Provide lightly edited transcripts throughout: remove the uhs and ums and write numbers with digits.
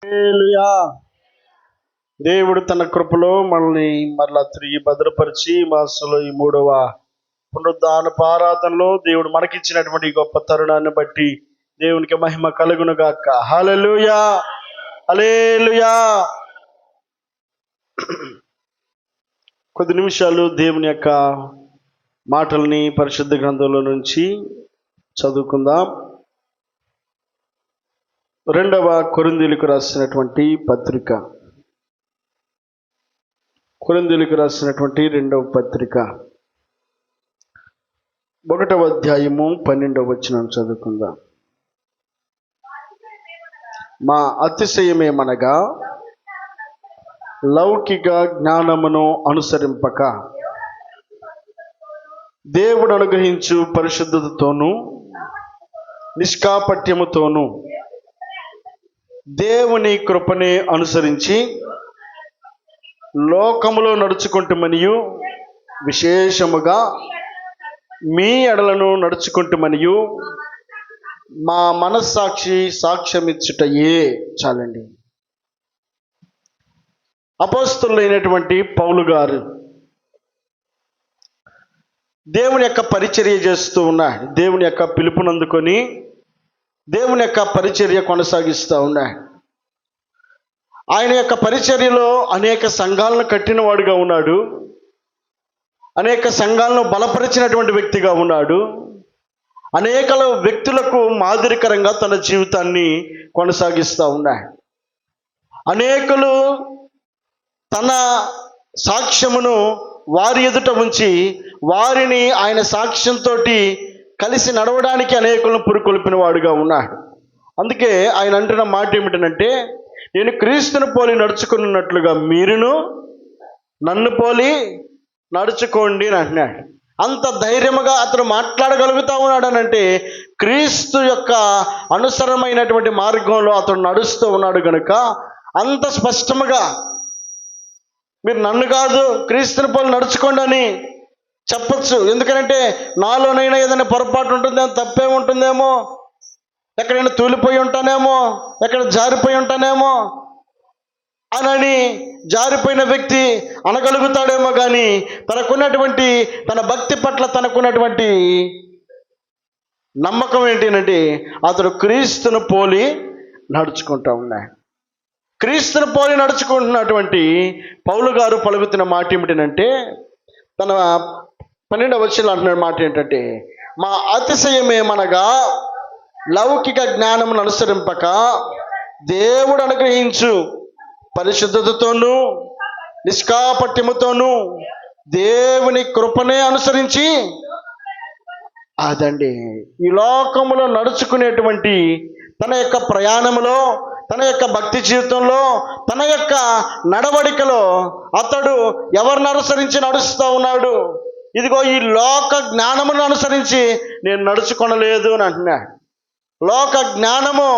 హల్లెలూయా. దేవుడు తన కృపలో మనల్ని మరలా తిరిగి భద్రపరిచి మాసంలో ఈ 3వ పునరుద్ధానపు ఆరాధనలో దేవుడు మనకిచ్చినటువంటి గొప్ప తరుణాన్ని బట్టి దేవునికి మహిమ కలుగును గాక. హల్లెలూయా, హల్లెలూయా. కొద్ది నిమిషాలు దేవుని యొక్క మాటల్ని పరిశుద్ధ గ్రంథంలో నుంచి చదువుకుందాం. 2వ కొరింథీయులకు రాసినటువంటి పత్రిక, కొరింథీయులకు రాసినటువంటి 2వ పత్రిక 1వ అధ్యాయము 12వ వచనం చదువుకుందాం. మా అతిశయమేమనగా లౌకిక జ్ఞానమును అనుసరింపక దేవుడు అనుగ్రహించు పరిశుద్ధతతోనూ నిష్కాపట్యముతోనూ దేవుని కృపనే అనుసరించి లోకములో నడుచుకుంటుమనియు విశేషముగా మీ ఎడలను నడుచుకుంటుమనియు మా మనస్సాక్షి సాక్ష్యమిచ్చుటయే. చాలండి. అపోస్తలులైనటువంటి పౌలు గారు దేవుని యొక్క పరిచర్య చేస్తూ ఉన్నాడు. దేవుని యొక్క పిలుపునందుకొని దేవుని యొక్క పరిచర్య కొనసాగిస్తూ ఉన్నాడు. ఆయన యొక్క పరిచర్యలో అనేక సంఘాలను కట్టినవాడుగా ఉన్నాడు. అనేక సంఘాలను బలపరిచినటువంటి వ్యక్తిగా ఉన్నాడు. అనేక వ్యక్తులకు మాదిరికరంగా తన జీవితాన్ని కొనసాగిస్తూ ఉన్నాడు. అనేకులు తన సాక్ష్యమును వారి ఎదుట ఉంచి వారిని ఆయన సాక్ష్యంతో కలిసి నడవడానికి అనేకులను పురుకొల్పిన వాడుగా ఉన్నాడు. అందుకే ఆయన అంటున్న మాట ఏమిటంటే, నేను క్రీస్తుని పోలి నడుచుకున్నట్లుగా మీరును నన్ను పోలి నడుచుకోండి అని అంటున్నాడు. అంత ధైర్యముగా అతను మాట్లాడగలుగుతా ఉన్నాడనంటే క్రీస్తు యొక్క అనుసరమైనటువంటి మార్గంలో అతను నడుస్తూ ఉన్నాడు కనుక అంత స్పష్టముగా మీరు నన్ను కాదు క్రీస్తుని పోలి నడుచుకోండి అని చెప్పచ్చు. ఎందుకంటే నాలోనైనా ఏదైనా పొరపాటు ఉంటుందేమో, తప్పేముంటుందేమో, ఎక్కడైనా తూలిపోయి ఉంటానేమో, ఎక్కడ జారిపోయి ఉంటానేమో అని జారిపోయిన వ్యక్తి అనగలుగుతాడేమో. కానీ తనకున్నటువంటి తన భక్తి పట్ల తనకున్నటువంటి నమ్మకం ఏంటంటే అతడు క్రీస్తును పోలి నడుచుకుంటా ఉన్నాడు. క్రీస్తును పోలి నడుచుకుంటున్నటువంటి పౌలు గారు పలుకుతున్న మాట ఏమిటంటే, తన 12వ వచనంలో అంటున్న మాట ఏంటంటే, మా అతిశయమేమనగా లౌకిక జ్ఞానమును అనుసరింపక దేవుడు అనుగ్రహించు పరిశుద్ధతతోనూ నిష్కాపట్యముతోనూ దేవుని కృపనే అనుసరించి అదండి ఈ లోకములో నడుచుకునేటువంటి తన యొక్క ప్రయాణములో, తన యొక్క భక్తి జీవితంలో, తన యొక్క నడవడికలో అతడు ఎవరిని అనుసరించి నడుస్తూ ఉన్నాడు? ఇదిగో ఈ లోక జ్ఞానమును అనుసరించి నేను నడుచుకొనలేదు అని అంటున్నాడు. లోక జ్ఞానము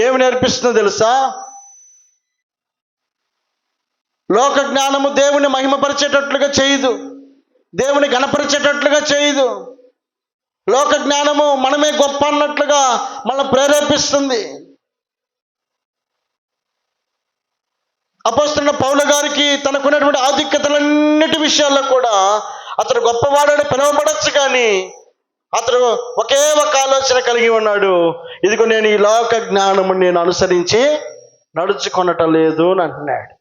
ఏమి నేర్పిస్తుందో తెలుసా? లోక జ్ఞానము దేవుని మహిమపరిచేటట్లుగా చేయదు, దేవుని ఘనపరిచేటట్లుగా చేయదు. లోక జ్ఞానము మనమే గొప్ప అన్నట్లుగా మనం ప్రేరేపిస్తుంది. అపోస్తలుడైన పౌలు గారికి తనకున్నటువంటి ఆధిక్యతలన్నిటి విషయాల్లో కూడా అతడు గొప్పవాడని పిలువబడచ్చు. కానీ అతడు ఒకే ఒక ఆలోచన కలిగి ఉన్నాడు, ఇదిగో నేను ఈ లోక జ్ఞానము నేను అనుసరించి నడుచుకొనటం లేదు అని అంటున్నాడు.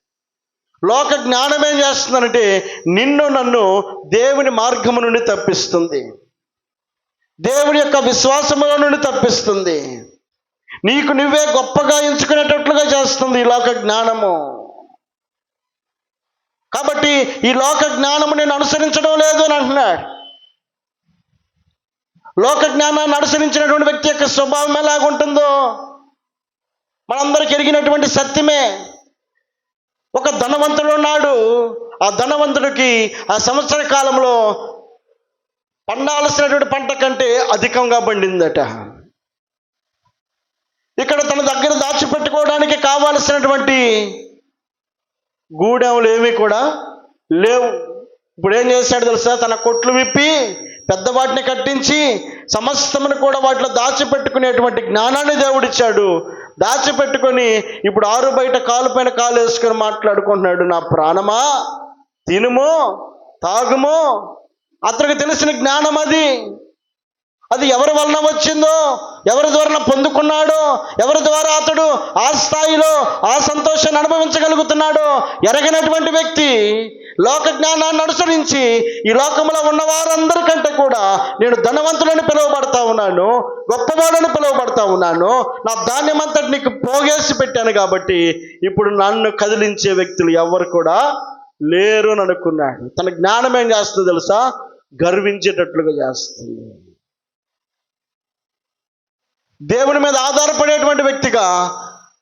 లోక జ్ఞానం ఏం చేస్తుందంటే నిన్ను నన్ను దేవుని మార్గము నుండి తప్పిస్తుంది, దేవుని యొక్క విశ్వాసముల నుండి తప్పిస్తుంది, నీకు నువ్వే గొప్పగా ఎంచుకునేటట్లుగా చేస్తుంది ఈ లోక జ్ఞానము. కాబట్టి ఈ లోక జ్ఞానము నేను అనుసరించడం లేదు అని అంటున్నాడు. లోక జ్ఞానాన్ని అనుసరించినటువంటి వ్యక్తి యొక్క స్వభావం ఎలాగుంటుందో మనందరికి ఎరిగినటువంటి సత్యమే. ఒక ధనవంతుడు ఉన్నాడు. ఆ ధనవంతుడికి ఆ సంవత్సర కాలంలో పండాల్సినటువంటి పంట కంటే అధికంగా పండిందట. ఇక్కడ తన దగ్గర దాచిపెట్టుకోవడానికి కావాల్సినటువంటి గూడెములు ఏమీ కూడా లేవు. ఇప్పుడు ఏం చేశాడు తెలుసా? తన కొట్లు విప్పి పెద్ద వాటిని కట్టించి సమస్తమును కూడా వాటిలో దాచిపెట్టుకునేటువంటి జ్ఞానాన్ని దేవుడిచ్చాడు. దాచిపెట్టుకొని ఇప్పుడు ఆరు బయట కాలు పైన కాలు వేసుకొని మాట్లాడుకుంటున్నాడు, నా ప్రాణమా తినుము తాగుము. అతనికి తెలిసిన జ్ఞానం అది ఎవరి వలన వచ్చిందో, ఎవరి ద్వారా పొందుకున్నాడో, ఎవరి ద్వారా అతడు ఆ స్థాయిలో ఆ సంతోషాన్ని అనుభవించగలుగుతున్నాడో ఎరగనటువంటి వ్యక్తి లోక జ్ఞానాన్ని అనుసరించి ఈ లోకంలో ఉన్న వారందరికంటే కూడా నేను ధనవంతులని పిలువబడతా ఉన్నాను, గొప్పవాడని పిలువబడతా ఉన్నాను, నా ధాన్యమంతటి నీకు పోగేసి పెట్టాను కాబట్టి ఇప్పుడు నన్ను కదిలించే వ్యక్తులు ఎవరు కూడా లేరు అని అనుకున్నాడు. తన జ్ఞానం ఏం చేస్తుందో తెలుసా? గర్వించేటట్లుగా చేస్తుంది. దేవుని మీద ఆధారపడేటువంటి వ్యక్తిగా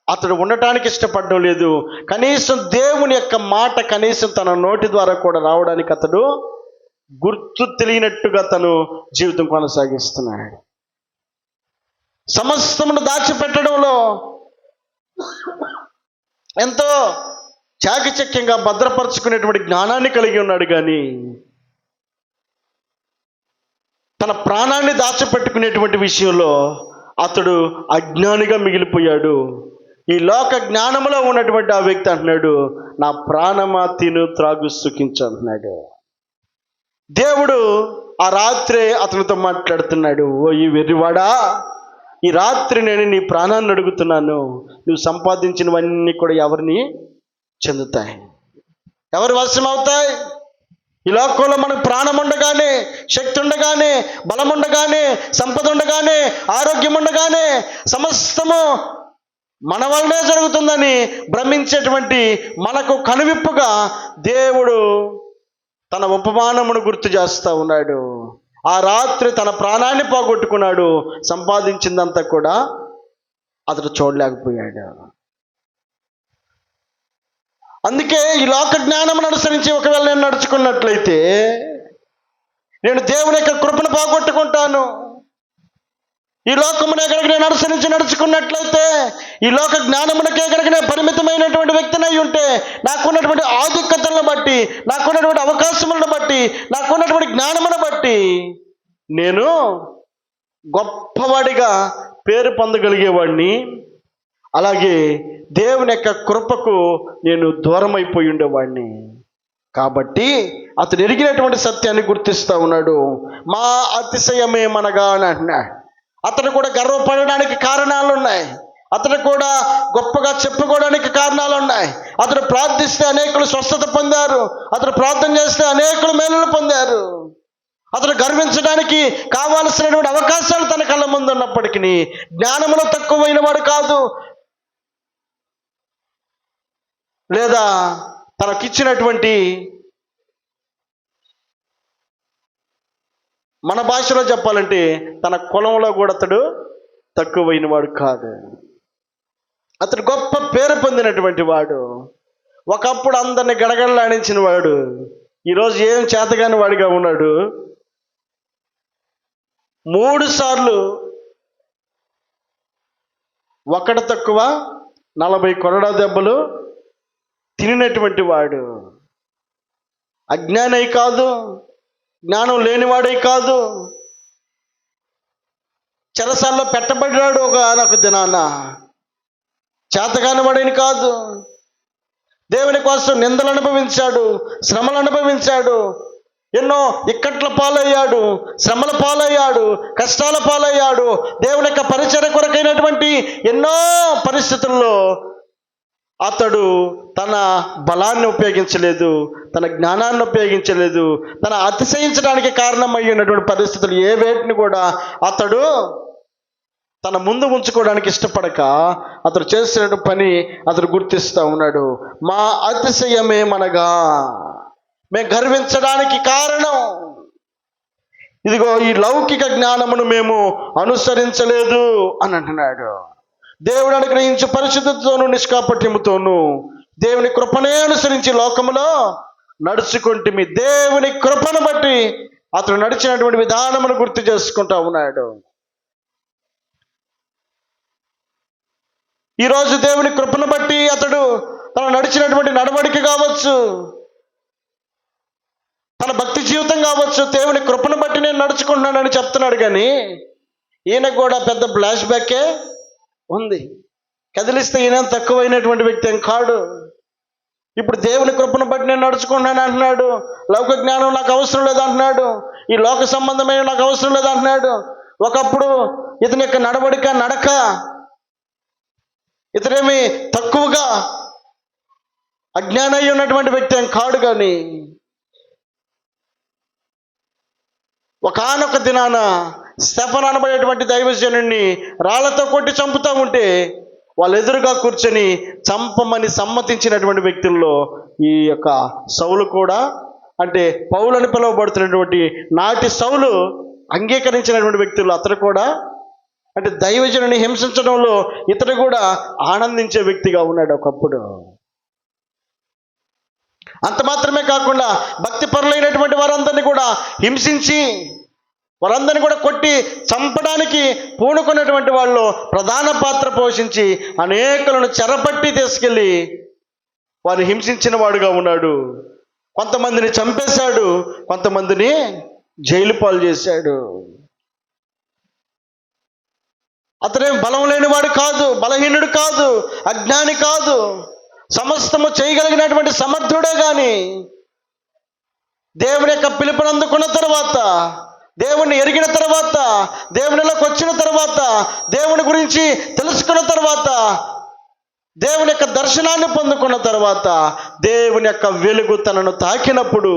అతడు ఉండటానికి ఇష్టపడడం లేదు. కనీసం దేవుని యొక్క మాట కనీసం తన నోటి ద్వారా కూడా రావడానికి అతడు గుర్తు తెలియనట్టుగా తను జీవితం కొనసాగిస్తున్నాడు. సమస్తమును దాచిపెట్టడంలో ఎంతో చాకచక్యంగా భద్రపరుచుకునేటువంటి జ్ఞానాన్ని కలిగి ఉన్నాడు, కానీ తన ప్రాణాన్ని దాచిపెట్టుకునేటువంటి విషయంలో అతడు అజ్ఞానిగా మిగిలిపోయాడు. ఈ లోక జ్ఞానంలో ఉన్నటువంటి ఆ వ్యక్తి అంటున్నాడు, నా ప్రాణమా తిను త్రాగు సుఖించు అంటున్నాడు. దేవుడు ఆ రాత్రే అతనితో మాట్లాడుతున్నాడు, ఓ ఈ వెర్రివాడా, ఈ రాత్రి నేను నీ ప్రాణాన్ని అడుగుతున్నాను. నువ్వు సంపాదించినవన్నీ కూడా ఎవరిని చెందుతాయి? ఎవరి వశం అవుతాయి? ఈ లోకంలో మనకు ప్రాణం ఉండగానే, శక్తి ఉండగానే, బలం ఉండగానే, సంపద ఉండగానే, ఆరోగ్యం ఉండగానే సమస్తము మన వల్లనే జరుగుతుందని భ్రమించేటువంటి మనకు కనువిప్పుగా దేవుడు తన ఉపమానమును గుర్తు చేస్తూ ఉన్నాడు. ఆ రాత్రి తన ప్రాణాన్ని పోగొట్టుకున్నాడు, సంపాదించిందంతా కూడా అతడు చూడలేకపోయాడు. అందుకే ఈ లోక జ్ఞానమును అనుసరించి ఒకవేళ నేను నడుచుకున్నట్లయితే నేను దేవుని యొక్క కృపను పోగొట్టుకుంటాను. ఈ లోకమునే కనుక నేను అనుసరించి నడుచుకున్నట్లయితే, ఈ లోక జ్ఞానమునకే కనుక నేను పరిమితమైనటువంటి వ్యక్తినై ఉంటే, నాకున్నటువంటి ఆధిక్యతలను బట్టి, నాకున్నటువంటి అవకాశములను బట్టి, నాకున్నటువంటి జ్ఞానమును బట్టి నేను గొప్పవాడిగా పేరు పొందగలిగేవాడిని. అలాగే దేవుని యొక్క కృపకు నేను దూరం అయిపోయి ఉండేవాడిని. కాబట్టి అతడు ఎరిగినటువంటి సత్యాన్ని గుర్తిస్తూ ఉన్నాడు. మా అతిశయమేమనగా అని అంటున్నాడు. అతడు కూడా గర్వపడడానికి కారణాలు ఉన్నాయి, అతడు కూడా గొప్పగా చెప్పుకోవడానికి కారణాలు ఉన్నాయి. అతడు ప్రార్థిస్తే అనేకులు స్వస్థత పొందారు, అతడు ప్రార్థన చేస్తే అనేకులు మేలులు పొందారు. అతడు గర్వించడానికి కావాల్సినటువంటి అవకాశాలు తన కళ్ళ ముందు ఉన్నప్పటికీ జ్ఞానములో తక్కువైన వాడు కాదు, లేదా తనకిచ్చినటువంటి మన భాషలో చెప్పాలంటే తన కులంలో కూడా అతడు తక్కువైన వాడు కాదు. అతడు గొప్ప పేరు పొందినటువంటి వాడు. ఒకప్పుడు అందరిని గడగడలాడించిన వాడు ఈరోజు ఏం చేతగాని వాడిగా ఉన్నాడు. 3 సార్లు ఒకటి తక్కువ 40 కొరడా దెబ్బలు తినినటువంటి వాడు. అజ్ఞానై కాదు, జ్ఞానం లేనివాడై కాదు, చెరసాల్లో పెట్టబడ్డాడు ఒక దినాన. చేతగాని వాడని కాదు, దేవుని కోసం నిందలు అనుభవించాడు, శ్రమలు అనుభవించాడు, ఎన్నో ఇక్కట్ల పాలయ్యాడు, శ్రమల పాలయ్యాడు, కష్టాల పాలయ్యాడు. దేవుని యొక్క పరిచర్య కొరకైనటువంటి ఎన్నో పరిస్థితుల్లో అతడు తన బలాన్ని ఉపయోగించలేదు, తన జ్ఞానాన్ని ఉపయోగించలేదు. తన అతిశయించడానికి కారణమయ్యినటువంటి పరిస్థితులు ఏ వేటిని కూడా అతడు తన ముందు ఉంచుకోవడానికి ఇష్టపడక అతడు చేసిన పని అతడు గుర్తిస్తూ ఉన్నాడు. మా అతిశయమేమనగా, మేము గర్వించడానికి కారణం ఇదిగో ఈ లౌకిక జ్ఞానమును మేము అనుసరించలేదు అని అంటున్నాడు. దేవుడు అనుగ్రహించే పరిశుద్ధతతోనూ నిష్కాపట్యముతోనూ దేవుని కృపనే అనుసరించి లోకములో నడుచుకుంటే దేవుని కృపను బట్టి అతడు నడిచినటువంటి విధానమును గుర్తు చేసుకుంటా ఉన్నాడు. ఈరోజు దేవుని కృపను బట్టి అతడు తను నడిచినటువంటి నడవడిక కావచ్చు, తన భక్తి జీవితం కావచ్చు, దేవుని కృపను బట్టి నేను నడుచుకుంటున్నానని చెప్తున్నాడు. కానీ ఈయనకు కూడా పెద్ద ఫ్లాష్ బ్యాకే ఉంది. కదిలిస్తే ఈయన తక్కువైనటువంటి వ్యక్తి ఏం కాడు. ఇప్పుడు దేవుని కృపను బట్టి నేను నడుచుకుంటున్నాను అంటున్నాడు. లౌకిక జ్ఞానం నాకు అవసరం లేదు అంటున్నాడు. ఈ లోక సంబంధమైన నాకు అవసరం లేదు అంటున్నాడు. ఒకప్పుడు ఇతని యొక్క నడక ఇతనేమి తక్కువగా అజ్ఞానయ్యి ఉన్నటువంటి వ్యక్తి ఏం కాడు. కానీ ఒకానొక దినాన స్టెఫను అనబడేటువంటి దైవజనుడిని రాళ్లతో కొట్టి చంపుతూ ఉంటే వాళ్ళు ఎదురుగా కూర్చొని చంపమని సమ్మతించినటువంటి వ్యక్తుల్లో ఈ యొక్క సౌలు కూడా, అంటే పౌలు అని పిలువబడుతున్నటువంటి నాటి సౌలు అంగీకరించినటువంటి వ్యక్తులు అతడు కూడా, అంటే దైవజనుని హింసించడంలో ఇతడు కూడా ఆనందించే వ్యక్తిగా ఉన్నాడు ఒకప్పుడు. అంత మాత్రమే కాకుండా భక్తి పరులైనటువంటి వారందరినీ కూడా హింసించి, వారందరినీ కూడా కొట్టి చంపడానికి పూనుకున్నటువంటి వాళ్ళు ప్రధాన పాత్ర పోషించి అనేకులను చెరపట్టి తీసుకెళ్ళి వారిని హింసించిన వాడుగా ఉన్నాడు. కొంతమందిని చంపేశాడు, కొంతమందిని జైలు పాలు చేశాడు. అతనేం బలం లేనివాడు కాదు, బలహీనుడు కాదు, అజ్ఞాని కాదు, సమస్తము చేయగలిగినటువంటి సమర్థుడే. కానీ దేవుని యొక్క పిలుపుని అందుకున్న తర్వాత, దేవుణ్ణి ఎరిగిన తర్వాత, దేవునిలోకి వచ్చిన తర్వాత, దేవుని గురించి తెలుసుకున్న తర్వాత, దేవుని యొక్క దర్శనాన్ని పొందుకున్న తర్వాత, దేవుని యొక్క వెలుగు తనను తాకినప్పుడు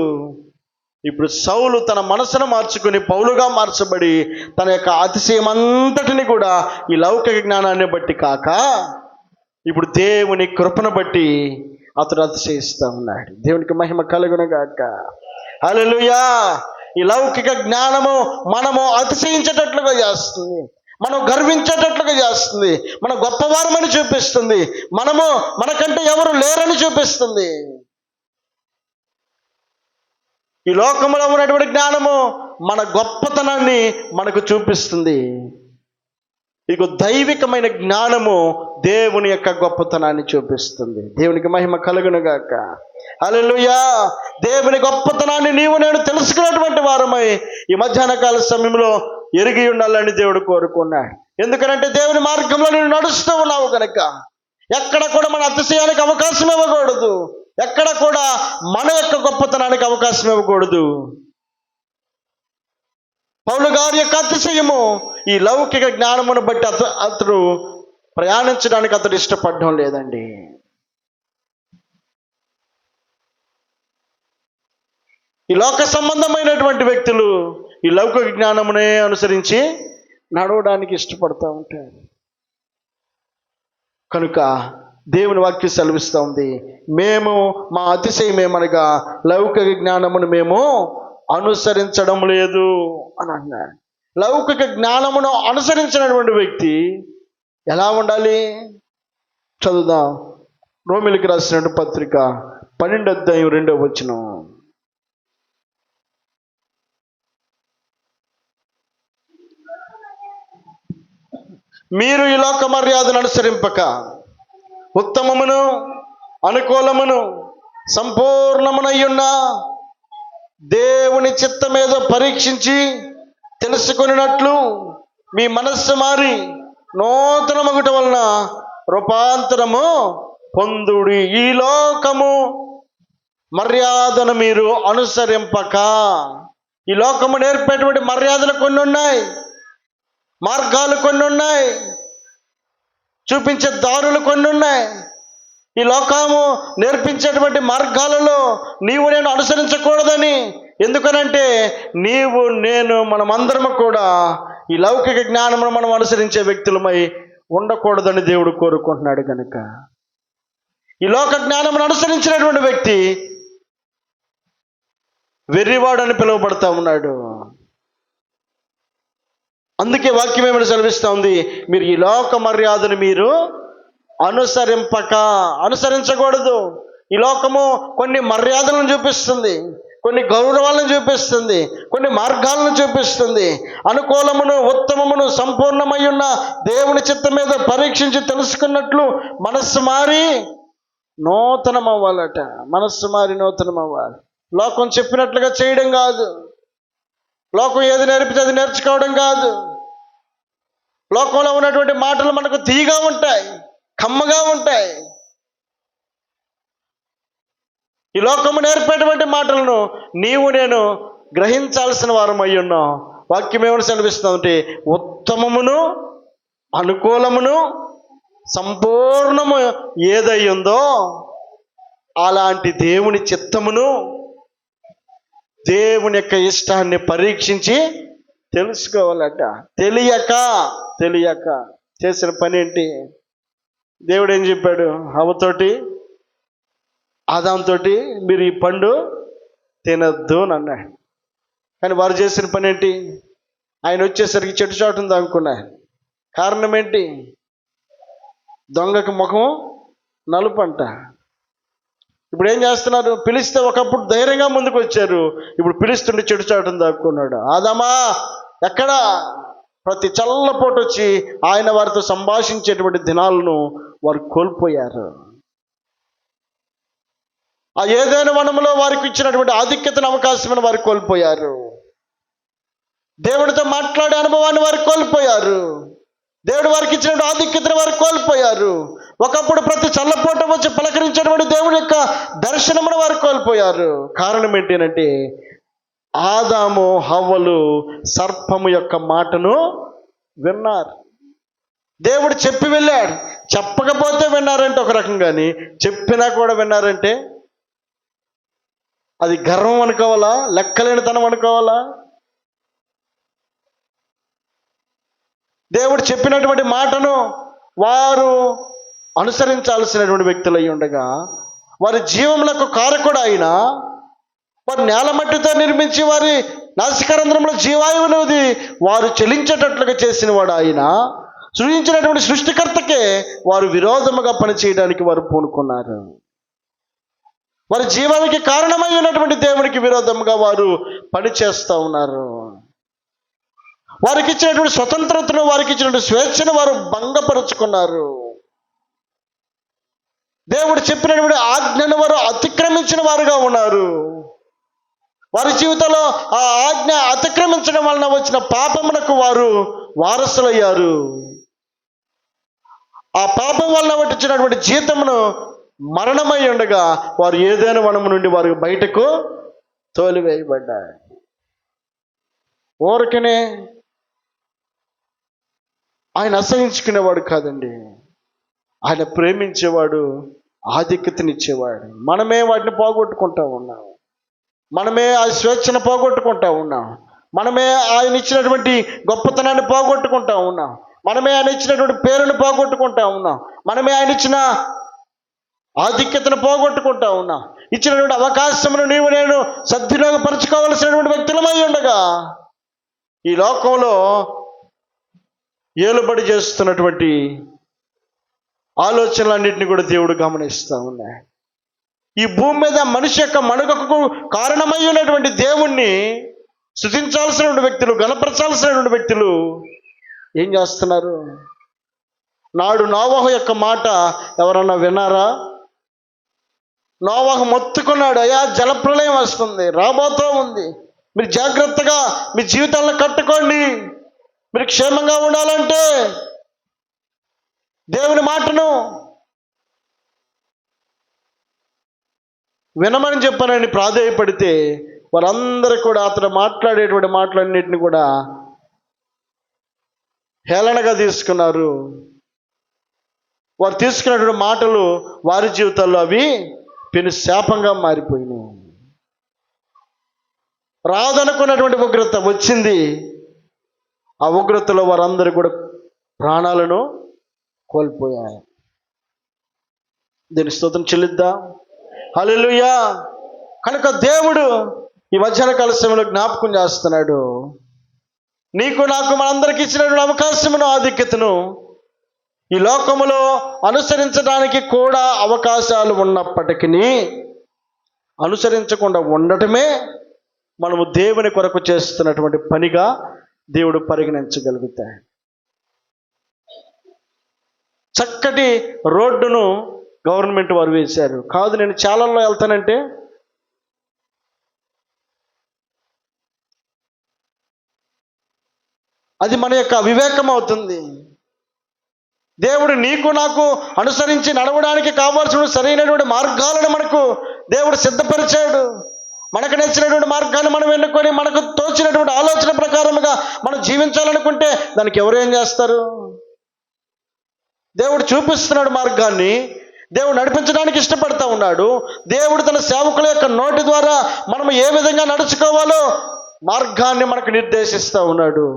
ఇప్పుడు సౌలు తన మనసును మార్చుకుని పౌలుగా మార్చబడి తన యొక్క అతిశయం అంతటిని కూడా ఈ లౌకిక జ్ఞానాన్ని బట్టి కాక ఇప్పుడు దేవుని కృపను బట్టి అతడు అతిశయిస్తూ ఉన్నాడు. దేవునికి మహిమ కలుగునుగాక. హల్లెలూయా. ఈ లౌకిక జ్ఞానము మనము అతిశయించేటట్లుగా చేస్తుంది, మనం గర్వించేటట్లుగా చేస్తుంది, మనం గొప్పవారమని చూపిస్తుంది, మనకంటే ఎవరు లేరని చూపిస్తుంది. ఈ లోకంలో ఉన్నటువంటి జ్ఞానము మన గొప్పతనాన్ని మనకు చూపిస్తుంది. ఇక దైవికమైన జ్ఞానము దేవుని యొక్క గొప్పతనాన్ని చూపిస్తుంది. దేవునికి మహిమ కలుగునుగాక. హల్లెలూయా. దేవుని గొప్పతనాన్ని నీవు నేను తెలుసుకున్నటువంటి వారమై ఈ మధ్యాహ్న కాల సమయంలో ఎరిగి ఉండాలని దేవుడు కోరుకున్నాడు. ఎందుకంటే దేవుని మార్గంలో నేను నడుస్తూ ఉన్నావు కనుక ఎక్కడ కూడా మన అతిశయానికి అవకాశం ఇవ్వకూడదు, ఎక్కడ కూడా మన యొక్క గొప్పతనానికి అవకాశం ఇవ్వకూడదు. పౌలు గారి యొక్క అతిశయము ఈ లౌకిక జ్ఞానమును బట్టి అతడు ప్రయాణించడానికి అతడు ఇష్టపడడం లేదండి. ఈ లోక సంబంధమైనటువంటి వ్యక్తులు ఈ లౌకిక జ్ఞానమునే అనుసరించి నడవడానికి ఇష్టపడుతూ ఉంటారు. కనుక దేవుని వాక్యం సెలవిస్తూ ఉంది, మేము మా అతిశయం ఏమనగా లౌకిక జ్ఞానమును మేము అనుసరించడం లేదు అని అన్నాడు. లౌకిక జ్ఞానమును అనుసరించినటువంటి వ్యక్తి ఎలా ఉండాలి? చదువుదాం. రోమిలికి రాసినటువంటి పత్రిక 12:2. మీరు ఈ లోక మర్యాదను అనుసరింపక ఉత్తమమును అనుకూలమును సంపూర్ణమునయ్యున్న దేవుని చిత్తమేదో పరీక్షించి తెలుసుకొనినట్లు మీ మనస్సు మారి నూతన మగుట వలన రూపాంతరము పొందుడి. ఈ లోకము మర్యాదను మీరు అనుసరింపక. ఈ లోకము నేర్పేటువంటి మర్యాదలు కొన్ని ఉన్నాయి, మార్గాలు కొన్ని ఉన్నాయి, చూపించే దారులు కొన్ని ఉన్నాయి. ఈ లోకము నేర్పించేటువంటి మార్గాలలో నీవు నేను అనుసరించకూడదని. ఎందుకనంటే నీవు నేను మనమందరము కూడా ఈ లౌకిక జ్ఞానమును మనం అనుసరించే వ్యక్తులమై ఉండకూడదని దేవుడు కోరుకుంటున్నాడు. కనుక ఈ లోక జ్ఞానమును అనుసరించినటువంటి వ్యక్తి వెర్రివాడు అని పిలువబడతా ఉన్నాడు. అందుకే వాక్యం ఏమైనా సెలవిస్తూ ఉంది, మీరు ఈ లోక మర్యాదను మీరు అనుసరించకూడదు. ఈ లోకము కొన్ని మర్యాదలను చూపిస్తుంది, కొన్ని గౌరవాలను చూపిస్తుంది, కొన్ని మార్గాలను చూపిస్తుంది. అనుకూలమును ఉత్తమమును సంపూర్ణమై ఉన్న దేవుని చిత్తం మీద పరీక్షించి తెలుసుకున్నట్లు మనస్సు మారి నూతనమవ్వాలట. మనస్సు మారి నూతనమవ్వాలి. లోకం చెప్పినట్లుగా చేయడం కాదు, లోకం ఏది నేర్పితే అది నేర్చుకోవడం కాదు. లోకంలో ఉన్నటువంటి మాటలు మనకు తీయగా ఉంటాయి, కమ్మగా ఉంటాయి. ఈ లోకము నేర్పేటువంటి మాటలను నీవు నేను గ్రహించాల్సిన వారం అయి ఉన్నాం. వాక్యం ఏమని సెలవిస్తుందంటే, ఉత్తమమును అనుకూలమును సంపూర్ణము ఏదై ఉందో అలాంటి దేవుని చిత్తమును, దేవుని యొక్క ఇష్టాన్ని పరీక్షించి తెలుసుకోవాలట. తెలియక చేసిన పని ఏంటి? దేవుడు ఏం చెప్పాడు? హవ్వతోటి, ఆదాముతోటి మీరు ఈ పండు తినద్దు అని అన్నాడు. కానీ వారు చేసిన పని ఏంటి? ఆయన వచ్చేసరికి చెట్టు చాటును దాక్కున్నారు. కారణం ఏంటి? దొంగకి ముఖం నలుపంట. ఇప్పుడు ఏం చేస్తున్నారు? పిలిస్తే ఒకప్పుడు ధైర్యంగా ముందుకు వచ్చారు, ఇప్పుడు పిలుస్తుంటే చెట్టు చాటును దాక్కున్నాడు. ఆదామా ఎక్కడ? ప్రతి చల్లపోటు వచ్చి ఆయన వారితో సంభాషించేటువంటి దినాలను వారు కోల్పోయారు. ఆ ఏదైనా వనములో వారికి ఇచ్చినటువంటి ఆధిక్యతను, అవకాశం వారు కోల్పోయారు. దేవుడితో మాట్లాడే అనుభవాన్ని వారు కోల్పోయారు. దేవుడు వారికి ఇచ్చినటువంటి ఆధిక్యతను వారు కోల్పోయారు. ఒకప్పుడు ప్రతి చల్లపోట వచ్చి పలకరించేటువంటి దేవుడి యొక్క దర్శనమును వారు కోల్పోయారు. కారణం ఏంటంటే, ఆదాము హవ్వలు సర్పము యొక్క మాటను విన్నారు. దేవుడు చెప్పి వెళ్ళాడు. చెప్పకపోతే విన్నారంటే ఒక రకం, కానీ చెప్పినా కూడా విన్నారంటే అది గర్వం అనుకోవాలా? లెక్కలేనితనం అనుకోవాలా? దేవుడు చెప్పినటువంటి మాటను వారు అనుసరించాల్సినటువంటి వ్యక్తులు అయి ఉండగా, వారి జీవములకు కారకుడు ఆయన, వారు నేల మట్టితో నిర్మించి వారి నాసికారంధ్రంలో జీవాయువునది వారు చెలించేటట్లుగా చేసిన వాడు ఆయన. సృజించినటువంటి సృష్టికర్తకే వారు విరోధముగా పనిచేయడానికి వారు పూనుకున్నారు. వారి జీవానికి కారణమై ఉన్నటువంటి దేవునికి విరోధముగా వారు పనిచేస్తూ ఉన్నారు. వారికి ఇచ్చినటువంటి స్వతంత్రతను, వారికి ఇచ్చినటువంటి స్వేచ్ఛను వారు భంగపరుచుకున్నారు. దేవుడు చెప్పినటువంటి ఆజ్ఞను వారు అతిక్రమించిన వారుగా ఉన్నారు. వారి జీవితంలో ఆ ఆజ్ఞ అతిక్రమించడం వలన వచ్చిన పాపమునకు వారు వారసులయ్యారు. ఆ పాపం వలన వచ్చినటువంటి జీతమును మరణమై ఉండగా వారు ఏదైనా వనము నుండి వారు బయటకు తోలివేయబడ్డారు. ఊరికనే ఆయన అసహించుకునేవాడు కాదండి, ఆయన ప్రేమించేవాడు, ఆధిక్యతనిచ్చేవాడు. మనమే వాటిని పోగొట్టుకుంటా ఉన్నాం. మనమే ఆ స్వేచ్ఛను పోగొట్టుకుంటా ఉన్నాం. మనమే ఆయన ఇచ్చినటువంటి గొప్పతనాన్ని పోగొట్టుకుంటా ఉన్నాం. మనమే ఆయన ఇచ్చినటువంటి పేరును పోగొట్టుకుంటా ఉన్నాం. మనమే ఆయన ఇచ్చిన ఆధిక్యతను పోగొట్టుకుంటా ఉన్నాం. ఇచ్చినటువంటి అవకాశమును నీవు నేను సద్వినియోగపరచుకోవలసినటువంటి వ్యక్తులమై ఉండగా ఈ లోకంలో ఏలుబడి చేస్తున్నటువంటి ఆలోచనలన్నింటినీ కూడా దేవుడు గమనిస్తూ ఉన్నాయి. ఈ భూమి మీద మనిషి యొక్క మనుగడకు కారణమై ఉన్నటువంటి దేవుణ్ణి స్తుతించాల్సినటువంటి వ్యక్తులు, గణపరచాల్సినటువంటి వ్యక్తులు ఏం చేస్తున్నారు? నాడు నోవహు యొక్క మాట ఎవరన్నా విన్నారా? నోవహు మొత్తుకున్నాడు, అయ్యా జలప్రలయం వస్తుంది, రాబోతూ ఉంది, మీరు జాగ్రత్తగా మీ జీవితాలను కట్టుకోండి, మీరు క్షేమంగా ఉండాలంటే దేవుని మాటను వినమని చెప్పానని ప్రాధేయపడితే వారందరూ కూడా అతను మాట్లాడేటువంటి మాటలన్నింటినీ కూడా హేళనగా తీసుకున్నారు. వారు తీసుకున్నటువంటి మాటలు వారి జీవితాల్లో అవి పెను శాపంగా మారిపోయినాయి. రాదనుకున్నటువంటి ఉగ్రత వచ్చింది. ఆ ఉగ్రతలో వారందరూ కూడా ప్రాణాలను కోల్పోయారు. దీని స్తోత్రం చెల్లిద్దాం. హల్లెలూయా. కనుక దేవుడు ఈ మధ్యాహ్న కాల సమయంలో జ్ఞాపకం చేస్తున్నాడు, నీకు నాకు మనందరికి ఇచ్చినటువంటి అవకాశమును, ఆధిక్యతను ఈ లోకములో అనుసరించడానికి కూడా అవకాశాలు ఉన్నప్పటికీ అనుసరించకుండా ఉండటమే మనము దేవుని కొరకు చేస్తున్నటువంటి పనిగా దేవుడు పరిగణించగలుగుతాడు. చక్కటి రోడ్డును గవర్నమెంట్ వారు వేశారు. కాదు నేను చాలల్లో వెళ్తానంటే అది మన యొక్క అవివేకం అవుతుంది. దేవుడు నీకు నాకు అనుసరించి నడవడానికి కావాల్సిన సరైనటువంటి మార్గాలను మనకు దేవుడు సిద్ధపరిచాడు. మనకు నచ్చినటువంటి మార్గాన్ని మనం ఎన్నుకొని మనకు తోచినటువంటి ఆలోచన ప్రకారముగా మనం జీవించాలనుకుంటే దానికి ఎవరేం చేస్తారు? దేవుడు చూపిస్తున్నాడు మార్గాన్ని, దేవుడు నడిపించడానికి ఇష్టపడతా ఉన్నాడు. దేవుడు తన సేవకుల యొక్క నోటి ద్వారా మనం ఏ విధంగా నడుచుకోవాలో మార్గాన్ని మనకు నిర్దేశిస్తూ ఉన్నాడు.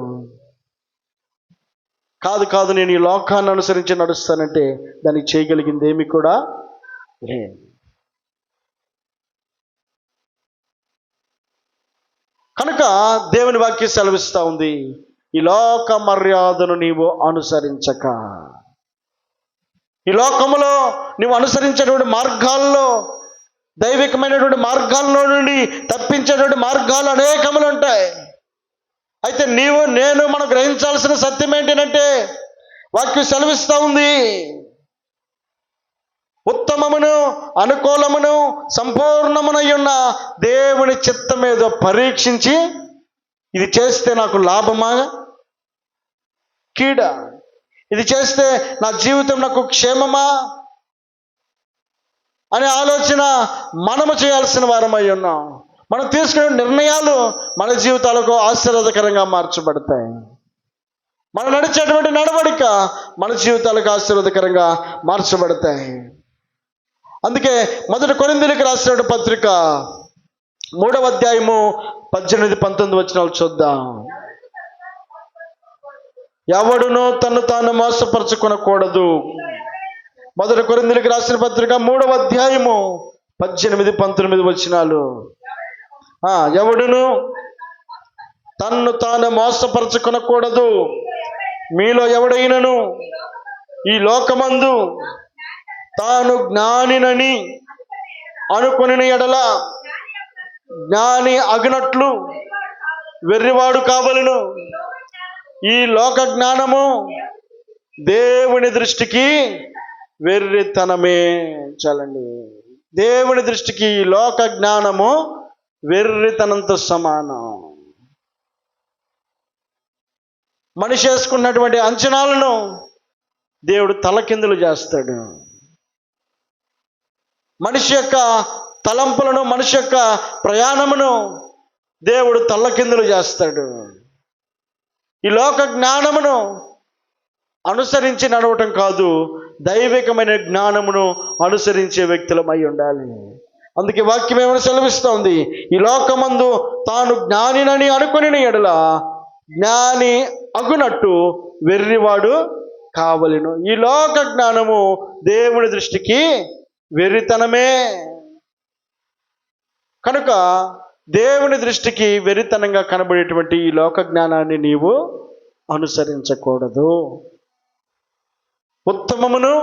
కాదు నేను ఈ లోకాన్ని అనుసరించి నడుస్తానంటే దానికి చేయగలిగింది ఏమి కూడా లేదు. కనుక దేవుని వాక్యం సెలవిస్తూ ఉంది, ఈ లోక మర్యాదను నీవు అనుసరించక, ఈ లోకములో నీవు అనుసరించేటువంటి మార్గాల్లో, దైవికమైనటువంటి మార్గాల్లో నుండి తప్పించేటువంటి మార్గాలు అనేకములు ఉంటాయి. అయితే నీవు నేను మనం గ్రహించాల్సిన సత్యం ఏంటంటే, వాక్యం సెలవిస్తూ ఉంది, ఉత్తమమును అనుకూలమును సంపూర్ణమునై ఉన్న దేవుని చిత్తం ఏదో పరీక్షించి ఇది చేస్తే నాకు లాభమా కీడా, ఇది చేస్తే నా జీవితం నాకు క్షేమమా అనే ఆలోచన మనము చేయాల్సిన వారమై ఉన్నాం. మనం తీసుకునే నిర్ణయాలు మన జీవితాలకు ఆశీర్వాదకరంగా మార్చబడతాయి. మనం నడిచేటువంటి నడవడిక మన జీవితాలకు ఆశీర్వాదకరంగా మార్చబడతాయి. అందుకే 1 కొరింథీయులకు రాసిన పత్రిక 3వ అధ్యాయము 18-19 వచనాలు చూద్దాం. ఎవడునో తను తాను మోసపరచుకొనకూడదు. 1 కొరింథీయులకు రాసిన పత్రిక 3వ అధ్యాయము 18-19 వచనాలు. ఎవడును తన్ను తాను మోసపరచుకొనకూడదు. మీలో ఎవడైనను ఈ లోకమందు తాను జ్ఞానినని అనుకొనిన ఎడల జ్ఞాని అగునట్లు వెర్రివాడు కావలెను. ఈ లోక జ్ఞానము దేవుని దృష్టికి వెర్రితనమే. చాలండి. దేవుని దృష్టికి ఈ లోక జ్ఞానము వెర్రితనంతో సమానం. మనిషి వేసుకున్నటువంటి అంచనాలను దేవుడు తలకిందులు చేస్తాడు. మనిషి యొక్క తలంపులను, మనిషి యొక్క ప్రయాణమును దేవుడు తల్లకిందులు చేస్తాడు. ఈ లోక జ్ఞానమును అనుసరించి నడవటం కాదు, దైవికమైన జ్ఞానమును అనుసరించే వ్యక్తులమై ఉండాలి. అందుకే వాక్యం ఏమైనా సెలవిస్తోంది, ఈ లోకమందు తాను జ్ఞానినని అనుకుని ఎడల జ్ఞాని అగునట్టు వెర్రివాడు కావలెను. ఈ లోక జ్ఞానము దేవుని దృష్టికి వెర్రితనమే. కనుక దేవుని దృష్టికి వెర్రితనంగా కనబడేటువంటి ఈ లోక జ్ఞానాన్ని నీవు అనుసరించకూడదు. ఉత్తమమును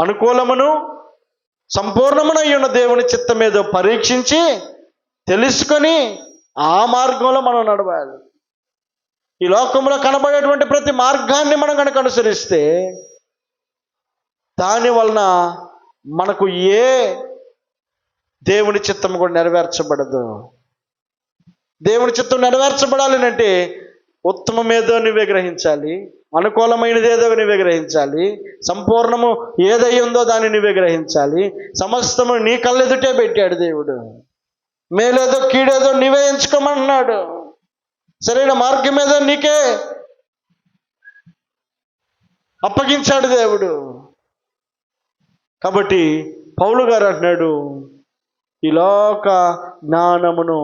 అనుకూలమును సంపూర్ణమునై ఉన్న దేవుని చిత్తం ఏదో పరీక్షించి తెలుసుకొని ఆ మార్గంలో మనం నడవాలి. ఈ లోకంలో కనబడేటువంటి ప్రతి మార్గాన్ని మనం కనుక అనుసరిస్తే దాని వలన మనకు ఏ దేవుని చిత్తం కూడా నెరవేర్చబడదు. దేవుని చిత్తం నెరవేర్చబడాలి అంటే ఉత్తమం ఏదో నువ్వే గ్రహించాలి, అనుకూలమైనది ఏదో నువ్వే గ్రహించాలి, సంపూర్ణము ఏదై ఉందో దాన్ని నువ్వే గ్రహించాలి. సమస్తము నీ కళ్ళెదుటే పెట్టాడు దేవుడు. మేలేదో కీడేదో నీవే ఎంచుకోమన్నాడు. సరైన మార్గం ఏదో నీకే అప్పగించాడు దేవుడు. కాబట్టి పౌలు గారు అంటున్నాడు, ఈ లోక జ్ఞానమును,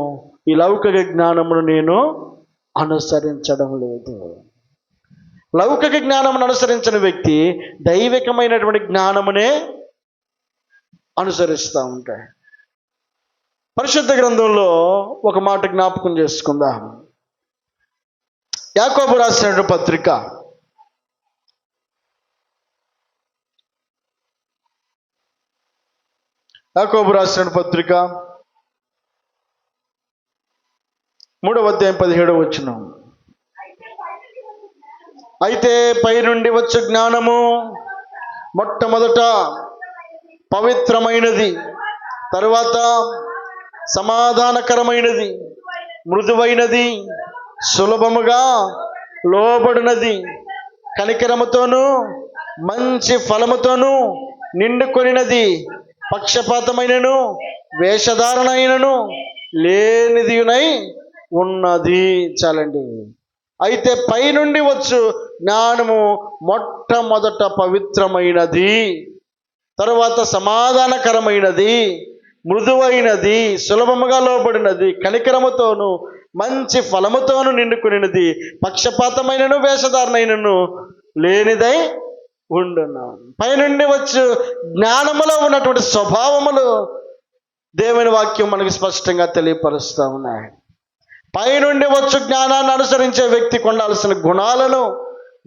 ఈ లౌకిక జ్ఞానమును నేను అనుసరించడం లేదు. లౌకిక జ్ఞానమును అనుసరించిన వ్యక్తి దైవికమైనటువంటి జ్ఞానమునే అనుసరిస్తూ ఉంటాడు. పరిశుద్ధ గ్రంథంలో ఒక మాట జ్ఞాపకం చేసుకుందాం. యాకోబు రాసిన పత్రిక 3వ అధ్యాయం 17వ వచనం. అయితే పై నుండి వచ్చు జ్ఞానము మొట్టమొదట పవిత్రమైనది, తరువాత సమాధానకరమైనది, మృదువైనది, సులభముగా లోబడినది, కనికరముతోనూ మంచి ఫలముతోనూ నిండుకొనినది, పక్షపాతమైనను వేషధారణైనను లేనిదియునై ఉన్నది. చాలండి. అయితే పైనుండి వచ్చు జ్ఞానము మొట్టమొదట పవిత్రమైనది, తరువాత సమాధానకరమైనది, మృదువైనది, సులభముగా లోబడినది, కనికరముతోను మంచి ఫలముతోను నిండుకునినది, పక్షపాతమైనను వేషధారణైనను లేనిదై ఉండును. పైనుండి వచ్చు జ్ఞానములో ఉన్నటువంటి స్వభావములు దేవుని వాక్యం మనకు స్పష్టంగా తెలియపరుస్తూ ఉన్నాయి. పైనుండి వచ్చు జ్ఞానాన్ని అనుసరించే వ్యక్తికి ఉండాల్సిన గుణాలను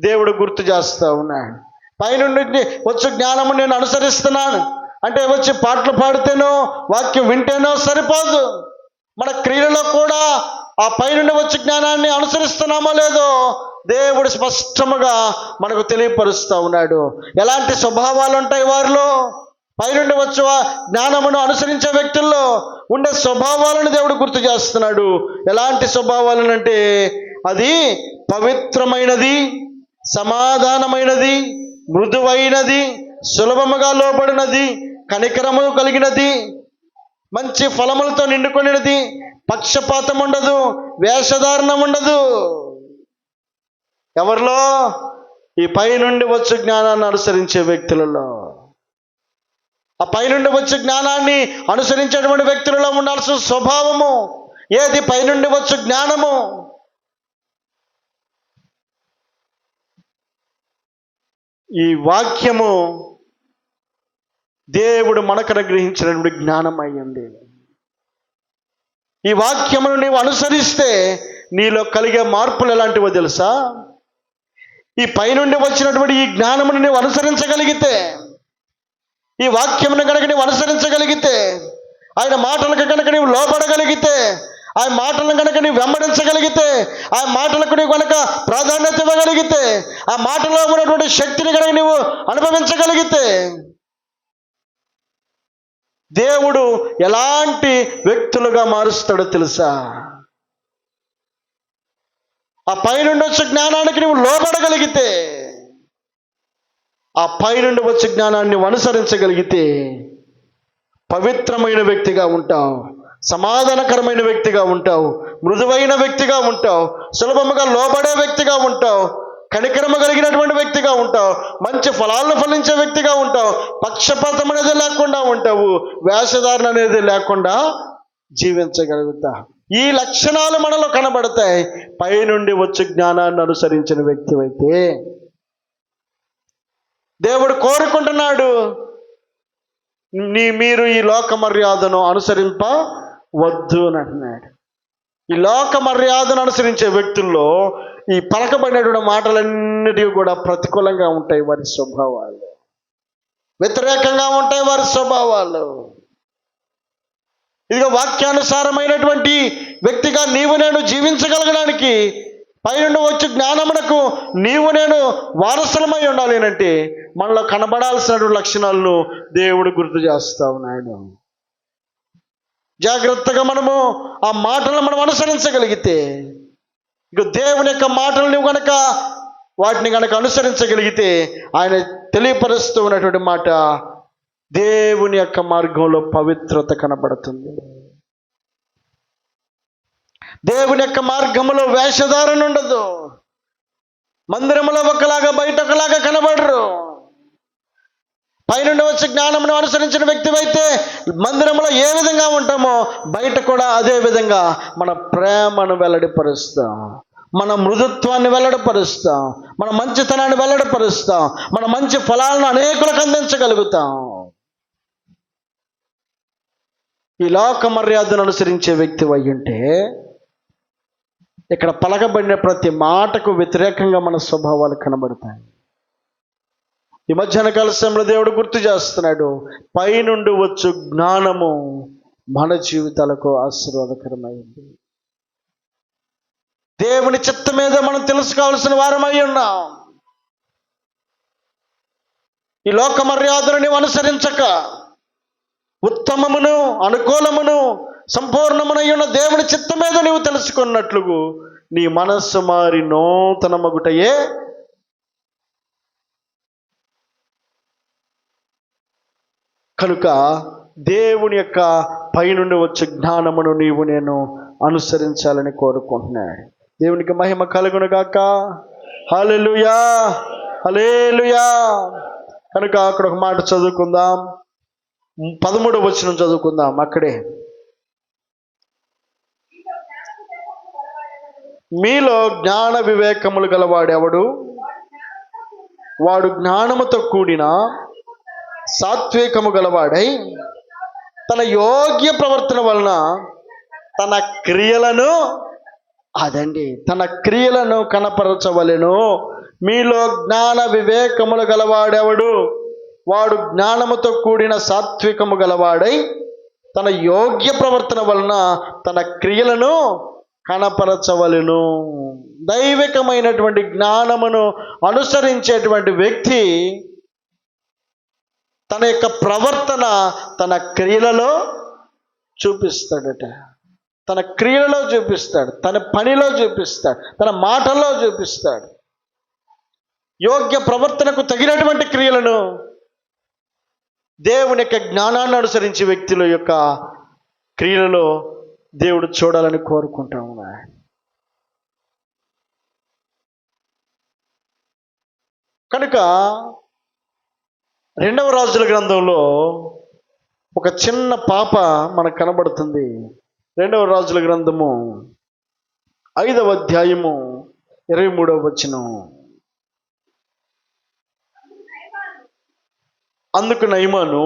దేవుడు గుర్తు చేస్తూ ఉన్నాడు. పైనుండి వచ్చు జ్ఞానము నేను అనుసరిస్తున్నాను అంటే వచ్చి పాటలు పాడితేనో వాక్యం వింటేనో సరిపోదు. మన క్రియలలో కూడా ఆ పైనుండి వచ్చే జ్ఞానాన్ని అనుసరిస్తున్నామో లేదో దేవుడు స్పష్టముగా మనకు తెలియపరుస్తూ ఉన్నాడు. ఎలాంటి స్వభావాలు ఉంటాయి వారిలో? పైనుండి వచ్చే జ్ఞానమును అనుసరించే వ్యక్తుల్లో ఉండే స్వభావాలను దేవుడు గుర్తు చేస్తున్నాడు. ఎలాంటి స్వభావాలను అంటే అది పవిత్రమైనది, సమాధానమైనది, మృదువైనది, సులభముగా లోబడినది, కనికరము కలిగినది, మంచి ఫలములతో నిండుకొనినది, పక్షపాతం ఉండదు, వేషధారణం ఉండదు. ఎవరిలో? ఈ పైనుండి వచ్చు జ్ఞానాన్ని అనుసరించే వ్యక్తులలో. ఆ పైనుండి వచ్చే జ్ఞానాన్ని అనుసరించేటువంటి వ్యక్తులలో ఉండాల్సిన స్వభావము ఏది? పైనుండి వచ్చు జ్ఞానము. ఈ వాక్యము దేవుడు మనకు అనుగ్రహించినటువంటి జ్ఞానం అయ్యింది. ఈ వాక్యమును నీవు అనుసరిస్తే నీలో కలిగే మార్పులు ఎలాంటివో తెలుసా? ఈ పైనుండి వచ్చినటువంటి ఈ జ్ఞానమును నీవు అనుసరించగలిగితే, ఈ వాక్యమును కనుక నీవు అనుసరించగలిగితే, ఆయన మాటలకు కనుక నీవు లోపడగలిగితే, ఆయన మాటలను కనుక నీవు వెంబడించగలిగితే, ఆ మాటలకు నీవు కనుక ప్రాధాన్యత ఇవ్వగలిగితే, ఆ మాటలో ఉన్నటువంటి శక్తిని కనుక నీవు అనుభవించగలిగితే, దేవుడు ఎలాంటి వ్యక్తులుగా మారుస్తాడో తెలుసా? ఆ పైనుండి వచ్చే జ్ఞానానికి నువ్వు లోబడగలిగితే, ఆ పైనుండి వచ్చే జ్ఞానాన్ని అనుసరించగలిగితే పవిత్రమైన వ్యక్తిగా ఉంటావు, సమాధానకరమైన వ్యక్తిగా ఉంటావు, మృదువైన వ్యక్తిగా ఉంటావు, సులభముగా లోబడే వ్యక్తిగా ఉంటావు, కనికరమ కలిగినటువంటి వ్యక్తిగా ఉంటావు, మంచి ఫలాలను ఫలించే వ్యక్తిగా ఉంటావు, పక్షపాతం అనేది లేకుండా ఉంటావు, వేషధారణ అనేది లేకుండా జీవించగలుగుతావు. ఈ లక్షణాలు మనలో కనబడతాయి పైనుండి వచ్చే జ్ఞానాన్ని అనుసరించిన వ్యక్తి అయితే. దేవుడు కోరుకుంటున్నాడు, మీరు ఈ లోక మర్యాదను అనుసరింపవద్దు అని అంటున్నాడు. ఈ లోక మర్యాదను అనుసరించే వ్యక్తుల్లో ఈ పలకబడినటువంటి మాటలన్నిటికీ కూడా ప్రతికూలంగా ఉంటాయి వారి స్వభావాలు, వ్యతిరేకంగా ఉంటాయి వారి స్వభావాలు. ఇదిగో వాక్యానుసారమైనటువంటి వ్యక్తిగా నీవు నేను జీవించగలగడానికి పైనుండి వచ్చే జ్ఞానమునకు నీవు నేను వారసులమై ఉండాలి అంటే మనలో కనబడాల్సినటువంటి లక్షణాలను దేవుడు గుర్తు చేస్తా ఉన్నాడు. జాగ్రత్తగా మనము ఆ మాటలను మనం అనుసరించగలిగితే, ఇక దేవుని యొక్క మాటలు నువ్వు కనుక వాటిని కనుక అనుసరించగలిగితే, ఆయన తెలియపరుస్తూ ఉన్నటువంటి మాట, దేవుని యొక్క మార్గంలో పవిత్రత కనబడుతుంది. దేవుని యొక్క మార్గంలో వేషధారణ ఉండదు. మందిరంలో ఒకలాగా బయట ఒకలాగా కనబడరు. పైనుండి వచ్చే జ్ఞానమును అనుసరించిన వ్యక్తి అయితే మందిరంలో ఏ విధంగా ఉంటామో బయట కూడా అదే విధంగా మన ప్రేమను వెల్లడిపరుస్తాం, మన మృదుత్వాన్ని వెల్లడిపరుస్తాం, మన మంచితనాన్ని వెల్లడిపరుస్తాం, మన మంచి ఫలాలను అనేకులకు అందించగలుగుతాం. ఈ లోక మర్యాదను అనుసరించే వ్యక్తి అయ్యుంటే ఇక్కడ పలకబడిన ప్రతి మాటకు వ్యతిరేకంగా మన స్వభావాలు కనబడతాయి. ఈ మధ్యాహ్న కాల సమయంలో దేవుడు గుర్తు చేస్తున్నాడు, పైనుండి వచ్చు జ్ఞానము మన జీవితాలకు ఆశీర్వాదకరమైంది. దేవుని చిత్తం మీద మనం తెలుసుకోవాల్సిన వారమై ఉన్నాం. ఈ లోక మర్యాదను నీవు అనుసరించక ఉత్తమమును అనుకూలమును సంపూర్ణమునై ఉన్న దేవుని చిత్తం మీద నీవు తెలుసుకున్నట్లు నీ మనస్సు మారి నూతన మగుటయే కనుక దేవుని యొక్క పైనుండి వచ్చే జ్ఞానమును నీవు నేను అనుసరించాలని కోరుకుంటున్నాడు. దేవునికి మహిమ కలుగును గాక. హల్లెలూయా, హల్లెలూయా. కనుక అక్కడ ఒక మాట చదువుకుందాం, 13వ వచనం చదువుకుందాం. అక్కడే మీలో జ్ఞాన వివేకములు గలవాడెవడు? వాడు జ్ఞానముతో కూడిన సాత్వికము గలవాడై తన యోగ్య ప్రవర్తన వలన తన క్రియలను తన క్రియలను కనపరచవలెను. మీలో జ్ఞాన వివేకములు గలవాడెవడు? వాడు జ్ఞానముతో కూడిన సాత్వికము గలవాడై తన యోగ్య ప్రవర్తన వలన తన క్రియలను కనపరచవలెను. దైవికమైనటువంటి జ్ఞానమును అనుసరించేటువంటి వ్యక్తి తన యొక్క ప్రవర్తన తన క్రియలలో చూపిస్తాడట. తన క్రియలలో చూపిస్తాడు, తన పనిలో చూపిస్తాడు, తన మాటల్లో చూపిస్తాడు. యోగ్య ప్రవర్తనకు తగినటువంటి క్రియలను దేవుని యొక్క జ్ఞానాన్ని అనుసరించి వ్యక్తుల యొక్క క్రియలలో దేవుడు చూడాలని కోరుకుంటా ఉన్నాడు. కనుక 2వ రాజుల గ్రంథంలో ఒక చిన్న పాప మనకు కనబడుతుంది. 2వ రాజుల గ్రంథము 5వ అధ్యాయము 23వ వచనం. అందుకు నయమాను,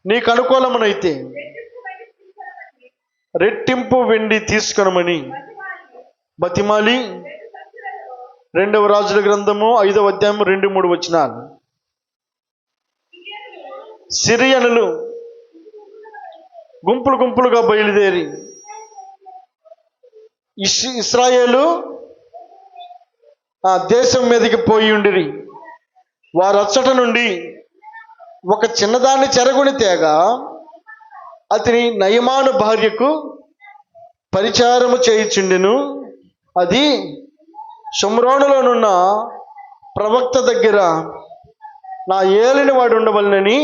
నీకు అనుకూలమునైతే రెట్టింపు వెండి తీసుకొనమని బతిమాలి. 2వ రాజుల గ్రంథము 5వ అధ్యాయము 2-3 వచనాలు. సిరియనులు గుంపులు గుంపులుగా బయలుదేరి ఇశ్రాయేలు ఆ దేశం మీదకి పోయి ఉండిరి. వారచ్చట నుండి ఒక చిన్నదాన్ని చెరగొని తేగా అతని నయమాను భార్యకు పరిచారము చేయుచుండెను. అది షోమ్రోనులోనున్న ప్రవక్త దగ్గర నా ఏలిన వాడు ఉండవలనని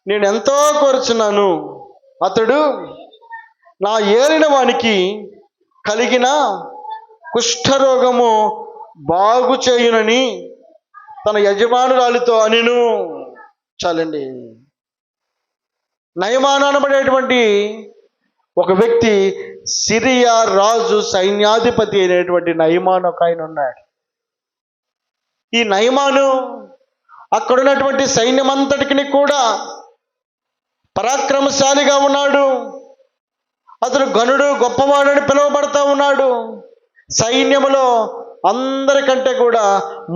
నేను ఎంతో కోరుచున్నాను. అతడు నా ఏలిన వానికి కలిగిన కుష్ఠరోగము బాగు చేయునని తన యజమానురాలితో అనెను. చాలండి. నయమాను అనబడేటువంటి ఒక వ్యక్తి, సిరియా రాజు సైన్యాధిపతి అయినటువంటి నయమాను ఒక ఆయన ఉన్నాడు. ఈ నయమాను అక్కడున్నటువంటి సైన్యమంతటికి కూడా పరాక్రమశాలిగా ఉన్నాడు. అతడు గనుడు, గొప్పవాడని పిలువబడతా ఉన్నాడు. సైన్యములో అందరికంటే కూడా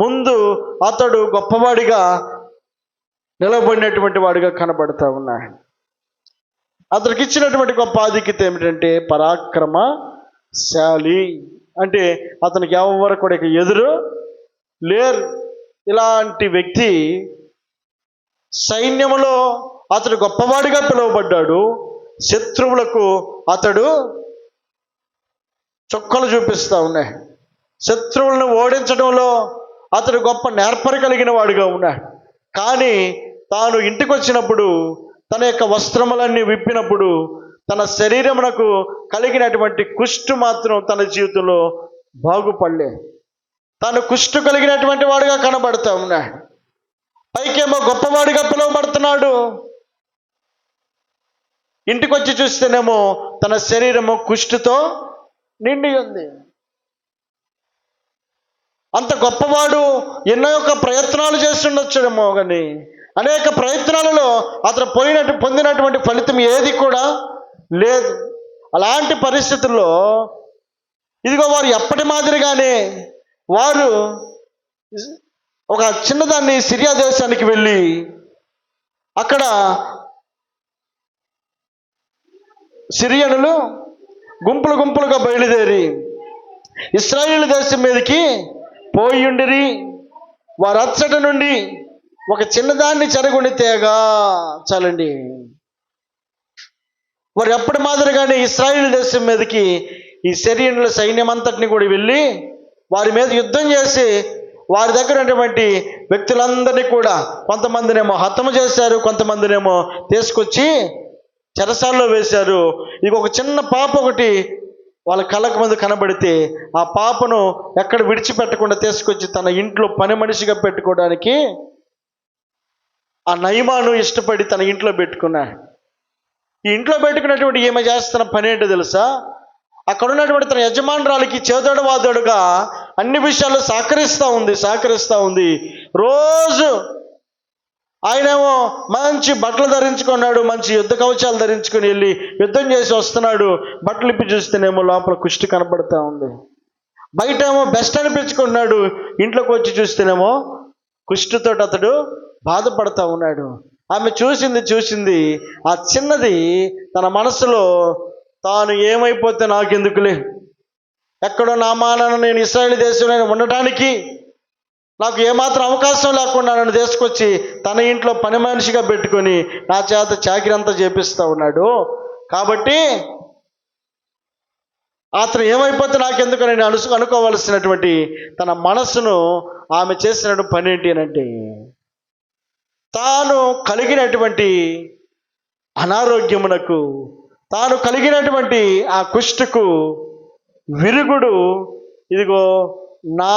ముందు అతడు గొప్పవాడిగా నిలబడినటువంటి వాడిగా కనబడతా ఉన్నాడు. అతనికి ఇచ్చినటువంటి గొప్ప ఆధిక్యత ఏమిటంటే పరాక్రమశాలి. అంటే అతనికి ఎవరు కూడా ఎదురు లేరు. ఇలాంటి వ్యక్తి సైన్యములో అతడు గొప్పవాడిగా పిలువబడ్డాడు. శత్రువులకు అతడు చుక్కలు చూపిస్తూ ఉన్నాయి. శత్రువులను ఓడించడంలో అతడు గొప్ప నేర్పరి కలిగిన వాడిగా ఉన్నాడు. కానీ తాను ఇంటికి వచ్చినప్పుడు తన యొక్క వస్త్రములన్నీ విప్పినప్పుడు తన శరీరమునకు కలిగినటువంటి కుష్టు మాత్రం తన జీవితంలో బాగుపడలే. తాను కుష్టు కలిగినటువంటి వాడిగా కనబడతా ఉన్నాడు. పైకేమో గొప్పవాడిగా పిలువబడుతున్నాడు. ఇంటికి వచ్చి చూస్తేనేమో తన శరీరము కుష్టుతో నిండి ఉంది. అంత గొప్పవాడు ఎన్నో యొక్క ప్రయత్నాలు చేస్తుండొచ్చేమో, కానీ అనేక ప్రయత్నాలలో అతను పొందినటువంటి ఫలితం ఏది కూడా లేదు. అలాంటి పరిస్థితుల్లో ఇదిగో వారు ఎప్పటి మాదిరిగానే వారు ఒక చిన్నదాన్ని సిరియా దేశానికి వెళ్ళి అక్కడ సిరియనులు గుంపులు గుంపులుగా బయలుదేరి ఇశ్రాయేలు దేశం మీదకి పోయిండిరి. వారు అచ్చట నుండి ఒక చిన్నదాన్ని చెరగొని తేగా. చాలండి. వారు ఎప్పటి మాదిరిగానే ఇశ్రాయేలు దేశం మీదకి ఈ సిరియన్ల సైన్యం అంతటిని కూడా వెళ్ళి వారి మీద యుద్ధం చేసి వారి దగ్గర ఉన్నటువంటి వ్యక్తులందరినీ కూడా కొంతమందినేమో హతము చేశారు, కొంతమందినేమో తీసుకొచ్చి చెరసాల్లో వేశారు. ఇక ఒక చిన్న పాప ఒకటి వాళ్ళ కళ్ళకు ముందు కనబడితే ఆ పాపను ఎక్కడ విడిచిపెట్టకుండా తీసుకొచ్చి తన ఇంట్లో పని మనిషిగా పెట్టుకోవడానికి ఆ నయమాను ఇష్టపడి తన ఇంట్లో పెట్టుకున్నాడు. ఈ ఇంట్లో పెట్టుకున్నటువంటి ఈమె చేస్తున్న పని ఏంటో తెలుసా? అక్కడ ఉన్నటువంటి తన యజమానురాలికి చేదోడు వాదోడుగా అన్ని విషయాల్లో సహకరిస్తూ ఉంది. రోజు ఆయనేమో మంచి బట్టలు ధరించుకున్నాడు, మంచి యుద్ధ కవచాలు ధరించుకొని వెళ్ళి యుద్ధం చేసి వస్తున్నాడు. బట్టలు ఇప్పి చూస్తేనేమో లోపల కుష్టి కనబడతా ఉంది. బయట ఏమో బెస్ట్ అనిపించుకున్నాడు, ఇంట్లోకి వచ్చి చూస్తేనేమో కుష్టితో అతడు బాధపడతా ఉన్నాడు. ఆమె చూసింది ఆ చిన్నది తన మనసులో తాను ఏమైపోతే నాకెందుకులే, ఎక్కడో నా మానాన నేను ఇశ్రాయేలు దేశంలో ఉండటానికి నాకు ఏమాత్రం అవకాశం లేకుండా నన్ను తీసుకొచ్చి తన ఇంట్లో పని మనిషిగా పెట్టుకొని నా చేత చాకిరీ అంతా చేపిస్తూ ఉన్నాడు. కాబట్టి అతను ఏమైపోతే నాకెందుకు నేను అనుకోవలసినటువంటి తన మనసును ఆమె చేసినటువంటి పని ఏంటి అంటే, తాను కలిగినటువంటి అనారోగ్యమునకు, తాను కలిగినటువంటి ఆ కుష్టుకు విరుగుడు ఇదిగో నా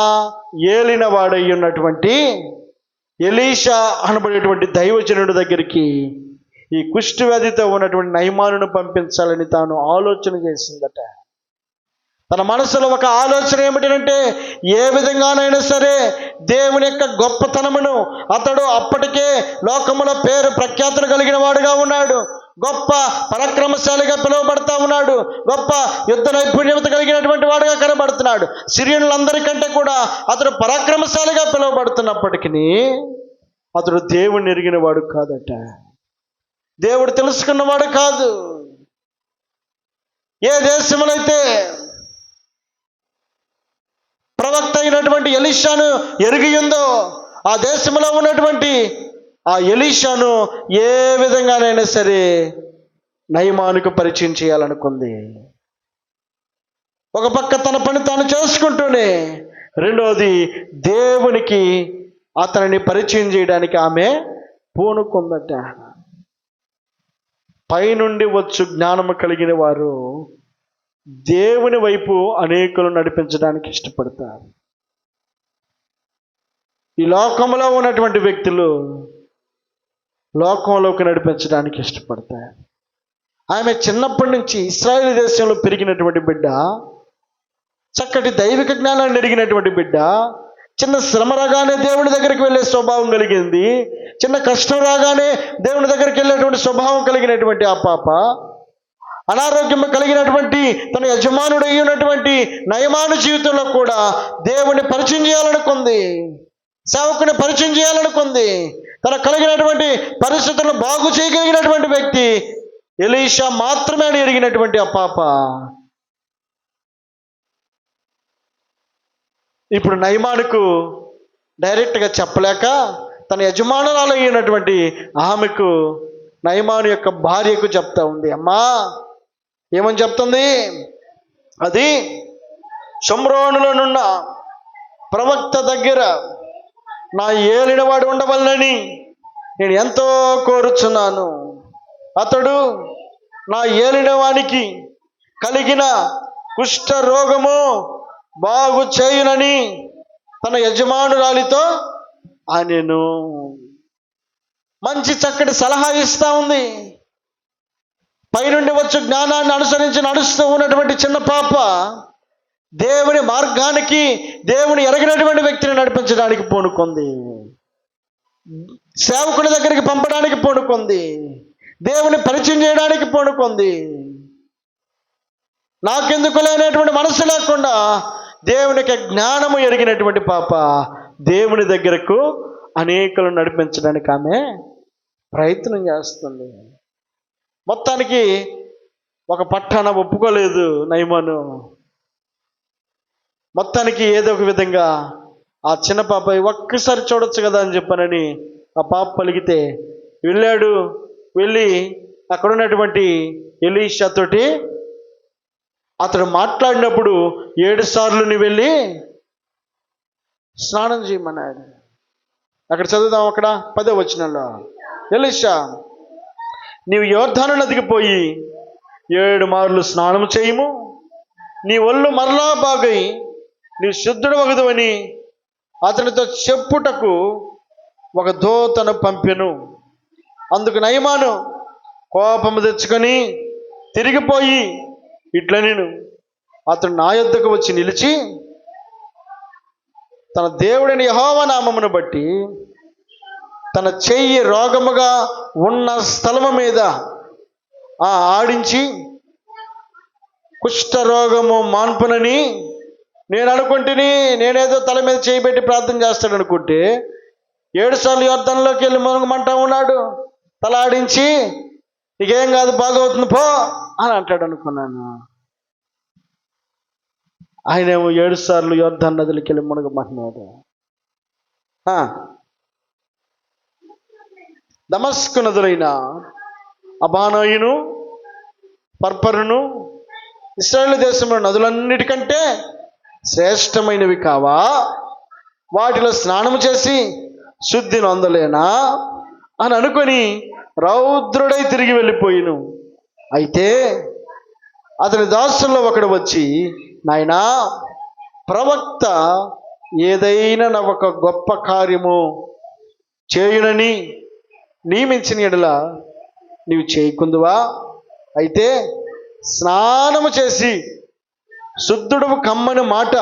ఏలిన వాడై ఉన్నటువంటి ఎలీషా అనబడేటువంటి దైవజనుడి దగ్గరికి ఈ కుష్టి వ్యాధితో ఉన్నటువంటి నయమానును పంపించాలని తాను ఆలోచన చేసిందట. తన మనసులో ఒక ఆలోచన ఏమిటంటే, ఏ విధంగానైనా సరే దేవుని యొక్క గొప్పతనమును, అతడు అప్పటికే లోకములో పేరు ప్రఖ్యాతులు కలిగిన వాడుగా ఉన్నాడు, గొప్ప పరాక్రమశాలిగా పిలువబడతా ఉన్నాడు, గొప్ప యుద్ధ నైపుణ్యత కలిగినటువంటి వాడుగా కనబడుతున్నాడు. సిరియన్లందరికంటే కూడా అతడు పరాక్రమశాలిగా పిలువబడుతున్నప్పటికీ అతడు దేవుణ్ణి ఎరిగిన వాడు కాదట. దేవుడు తెలుసుకున్నవాడు కాదు. ఏ దేశంలో అయితే ప్రవక్త అయినటువంటి ఎలీషాను ఎరిగి ఉందో ఆ దేశంలో ఉన్నటువంటి ఆ ఎలీషాను ఏ విధంగానైనా సరే నయమానుకు పరిచయం చేయాలనుకుంది. ఒక పక్క తన పని తాను చేసుకుంటూనే, రెండవది దేవునికి అతనిని పరిచయం చేయడానికి ఆమె పూనుకుందట. పైనుండి వచ్చు జ్ఞానము కలిగిన వారు దేవుని వైపు అనేకులు నడిపించడానికి ఇష్టపడతారు. ఈ లోకంలో ఉన్నటువంటి వ్యక్తులు లోకంలోకి నడిపించడానికి ఇష్టపడతారు. ఆమె చిన్నప్పటి నుంచి ఇశ్రాయేలు దేశంలో పెరిగినటువంటి బిడ్డ, చక్కటి దైవిక జ్ఞానాన్ని ఎరిగినటువంటి బిడ్డ, చిన్న శ్రమ రాగానే దేవుని దగ్గరికి వెళ్ళే స్వభావం కలిగింది, చిన్న కష్టం రాగానే దేవుని దగ్గరికి వెళ్ళేటువంటి స్వభావం కలిగినటువంటి ఆ పాప అనారోగ్యం కలిగినటువంటి తన యజమానుడు అయినటువంటి నయమాను జీవితంలో కూడా దేవుని పరిచయం చేయాలనుకుంది, సేవకుని పరిచయం చేయాలనుకుంది. తన కలిగినటువంటి పరిస్థితులను బాగు చేయగలిగినటువంటి వ్యక్తి ఎలీషా మాత్రమే అని ఎరిగినటువంటి ఆ పాప ఇప్పుడు నయమానుకు డైరెక్ట్గా చెప్పలేక తన యజమానురాలు అయినటువంటి ఆమెకు, నయమాను యొక్క భార్యకు చెప్తా ఉంది. అమ్మా, ఏమని చెప్తుంది? అది షోమ్రోనులోనున్న ప్రవక్త దగ్గర నా ఏలినవాడు ఉండవలనని నేను ఎంతో కోరుచున్నాను. అతడు నా ఏలినవానికి కలిగిన కుష్ఠ రోగము బాగు చేయునని తన యజమానురాలితో ఆయనను మంచి చక్కటి సలహా ఇస్తా ఉంది. పైనుండి వచ్చు జ్ఞానాన్ని అనుసరించి నడుస్తూ ఉన్నటువంటి చిన్న పాప దేవుని మార్గానికి, దేవుని ఎరగినటువంటి వ్యక్తిని నడిపించడానికి పూనుకుంది, సేవకుని దగ్గరికి పంపడానికి పూనుకుంది, దేవుని పరిచయం చేయడానికి పూనుకుంది. నాకెందుకు లేనటువంటి మనసు లేకుండా దేవునికి జ్ఞానము ఎరిగినటువంటి పాప దేవుని దగ్గరకు అనేకులను నడిపించడానికి ఆమె ప్రయత్నం చేస్తుంది. మొత్తానికి ఒక పట్టాన ఒప్పుకోలేదు నయమాను. మొత్తానికి ఏదో ఒక విధంగా ఆ చిన్న పాప ఒక్కసారి చూడొచ్చు కదా అని చెప్పానని ఆ పాప పలికితే వెళ్ళాడు. వెళ్ళి అక్కడ ఉన్నటువంటి ఎలీషా తోటి అతడు మాట్లాడినప్పుడు 7 సార్లు నీ వెళ్ళి స్నానం చేయమన్నాడు. అక్కడ చదువుదాం, అక్కడ 10వ వచనంలో, ఎలీషా నీవు యోర్దాను నదికి పోయి 7 మార్లు స్నానం చేయము, నీ ఒళ్ళు మరలా బాగై నీ శుద్ధుడు వగదువని అతనితో చెప్పుటకు ఒక దూతను పంపెను. అందుకు నయమాను కోపము తెచ్చుకొని తిరిగిపోయి ఇట్లా నేను అతడు నా యొద్దకు వచ్చి నిలిచి తన దేవుడైన యెహోవా నామమును బట్టి తన చెయ్యి రోగముగా ఉన్న స్థలము మీద ఆడించి కుష్ఠరోగము మాన్పునని నేను అనుకుంటుని. నేనేదో తల మీద చేయి పెట్టి ప్రార్థన చేస్తాడు అనుకుంటే 7 సార్లు యోర్దానులోకి వెళ్ళి మునగమంటా ఉన్నాడు. తల ఆడించి నీకేం కాదు, బాగవుతుంది పో అని అంటాడు అనుకున్నాను. ఆయనేమో 7 సార్లు యోర్దాను నదిలోకి వెళ్ళి మునగమంటున్నాడు. దమస్కు నదులైన అబానోయును పర్పరును ఇశ్రాయేలు దేశంలో నదులన్నిటికంటే శ్రేష్టమైనవి కావా? వాటిలో స్నానము చేసి శుద్ధి నొందలేనా అని అనుకొని రౌద్రుడై తిరిగి వెళ్ళిపోయిను. అయితే అతని దాసుల్లో ఒకడు వచ్చి, నాయనా, ప్రవక్త ఏదైనా ఒక గొప్ప కార్యము చేయునని నియమించిన ఎడల నీవు చేయకుందువా? అయితే స్నానము చేసి శుద్ధుడు కమ్మని మాట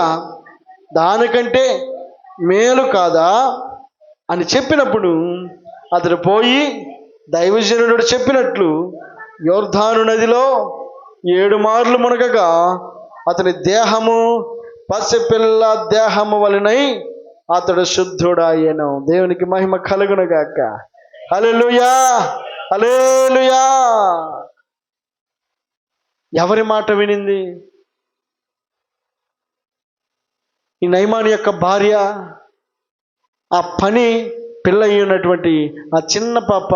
దానికంటే మేలు కాదా అని చెప్పినప్పుడు అతడు పోయి దైవజనుడు చెప్పినట్లు యోర్దాను నదిలో 7 మార్లు మునగగా అతని దేహము పసిపిల్ల దేహము వలనై అతడు శుద్ధుడాయెను. దేవునికి మహిమ కలుగునుగాక. హల్లెలూయా, హల్లెలూయా. ఎవరి మాట వినింది? ఈ నయమాను యొక్క భార్య, ఆ పని పిల్ల అయినటువంటి ఆ చిన్న పాప,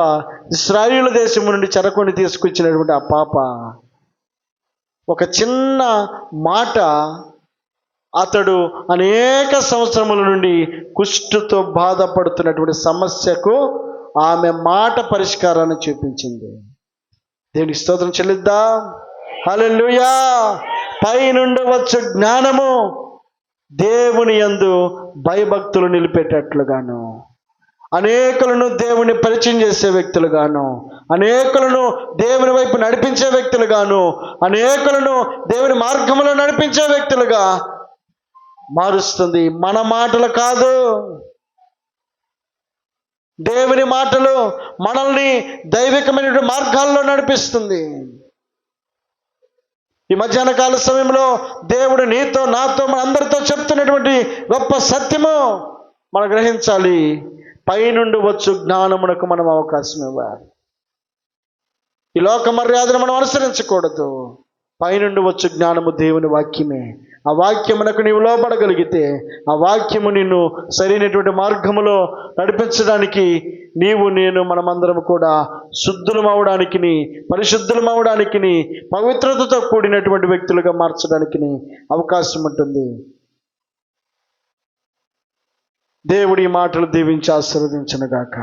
ఇశ్రాయేలు దేశం నుండి చెరకొని తీసుకొచ్చినటువంటి ఆ పాప ఒక చిన్న మాట, అతడు అనేక సంవత్సరముల నుండి కుష్ఠుతో బాధపడుతున్నటువంటి సమస్యకు ఆమె మాట పరిష్కారాన్ని చూపించింది. దేవునికి స్తోత్రం చెల్లిద్దాం. హల్లెలూయా. పైనుండి వచ్చు జ్ఞానము దేవుని యందు భయభక్తులు నిలిపేటట్లుగాను, అనేకులను దేవుని పరిచయం చేసే వ్యక్తులుగాను, అనేకులను దేవుని వైపు నడిపించే వ్యక్తులుగాను, అనేకులను దేవుని మార్గంలో నడిపించే వ్యక్తులుగా మారుస్తుంది. మన మాటలు కాదు, దేవుని మాటలు మనల్ని దైవికమైన మార్గాల్లో నడిపిస్తుంది. ఈ మధ్యాహ్న కాల సమయంలో దేవుడు నీతో, నాతో, మన అందరితో చెప్తున్నటువంటి గొప్ప సత్యము మనం గ్రహించాలి. పైనుండి వచ్చు జ్ఞానమునకు మనం అవకాశం ఇవ్వాలి. ఈ లోక మర్యాదను మనం అనుసరించకూడదు. పైనుండి వచ్చు జ్ఞానము దేవుని వాక్యమే. ఆ వాక్యమునకు నీవు లోపడగలిగితే ఆ వాక్యము నిన్ను సరైనటువంటి మార్గములో నడిపించడానికి, నీవు నేను మనమందరం కూడా శుద్ధులమవడానికి, పరిశుద్ధులమవడానికి, పవిత్రతతో కూడినటువంటి వ్యక్తులుగా మార్చడానికి అవకాశం ఉంటుంది. దేవుడి మాటలు దీవించి ఆశీర్వదించునుగాక.